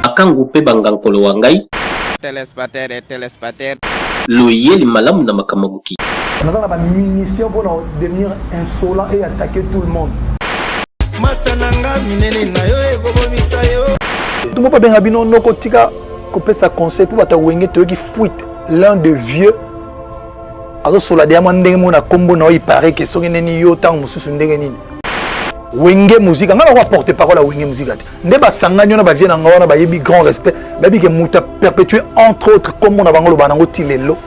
Akangu pe bangankolo wangai Téléspater. loyeli malamu na makamabuki. On a la munition pour devenir insolent et attaquer tout le monde. Tout le monde peut bien habiller nos kotika couper sa conseil pour battre wenge to qui fuite l'un de vieux. Alors sur la diamant ndenge mona kombo na il paraît que so neni yo tang mususu ndenge nini. Wenge musique ngana ko porter parole à wenge musique ati. Nde ba sanganya na ba vie na ngona ba yebi grand respect. Ba bi ke muta perpétuer entre autres comme on a bangolo banango tilelo.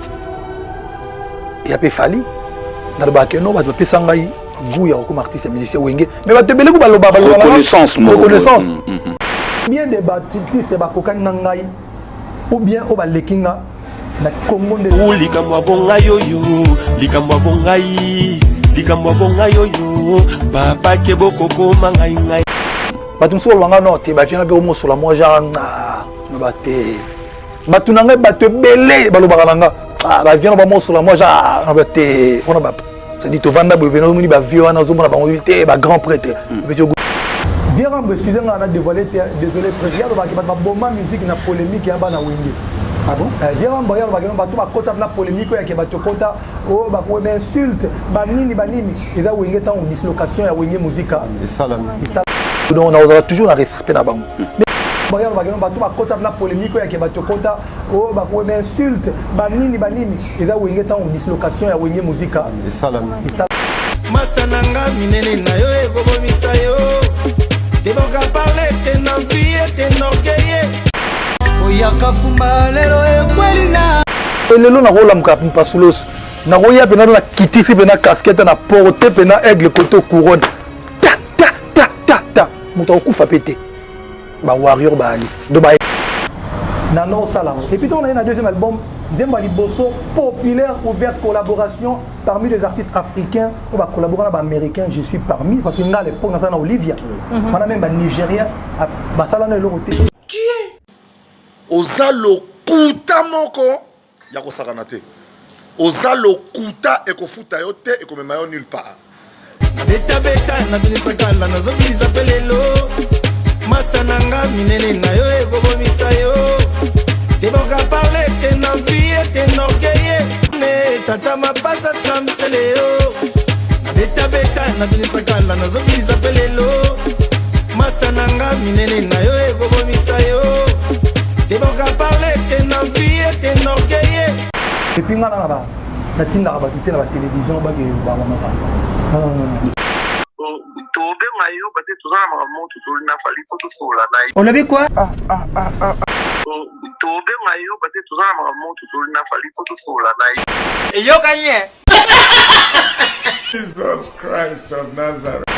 Il a pas fallu dans le bac non va te sangai gouya comme artiste musicien wenge mais va te bele ko baloba reconnaissance bien des artistes ba kokani nangai ou bien au ba lekinga na Congo de likamwa bonga yoyo likamwa bonga yoyo papa ke bokoko mangai ngai batumso lwanga no te ba fina be mo sola mo genre no ba te batunanga ba te bele baloba kalanga ba vient ba mo sola mo genre no ba te on ba ça dit to vanda bo beno muni ba vieux na zo mona ba ngolité ba grand prêtre monsieur Viens excusez-moi on a dévoilé désolé président ba ba bomba musique na polémique ya ba na wenge. Ah bon? Viens on va tout ba kota na polémique ya ke ba to kota o ba ko insulte ba nini eza wenge tant dislocation ya wenge musique. Donc on aura toujours un respect na bango. Bayan ba tout ba kota na polémique ya ke ba to kota o ba ko insulte ba nini eza wenge tant dislocation ya wenge musique. Master nanga minene na yo ekobomisa yo Deboka parler te na vie te norgueille Oyaka fumba lelo ekwelinga Lelo na rola mka mpasulos na roya pena na kitisi pena casquette na porte pena aigle koto couronne ta muta okufa pété ba warrior ba ali do ba na no sala et puis on a un deuxième album Zemba Liboso populaire ouverte collaboration parmi les artistes africains on va collaborer avec les américains je suis parmi parce que à l'époque on a Olivia on a même un nigérien ba sala na lo côté qui est ozalo kuta moko ya ko sakana te ozalo kuta e ko futa yo te e ko mema yo nulle part beta na binisa kala na zo biza pelelo master nanga minene na yo e gobomisa yo Deboka parler te na vie te norgueille ne tata ma passa scamseleo beta na binisa kala na zo biza pelelo master nanga minene na yo e gobomisa yo Deboka parler te na vie te norgueille et puis ngana na tinda ba tout na télévision ba ke ba mama non on avait quoi Et yo gagné. Jesus Christ of Nazareth.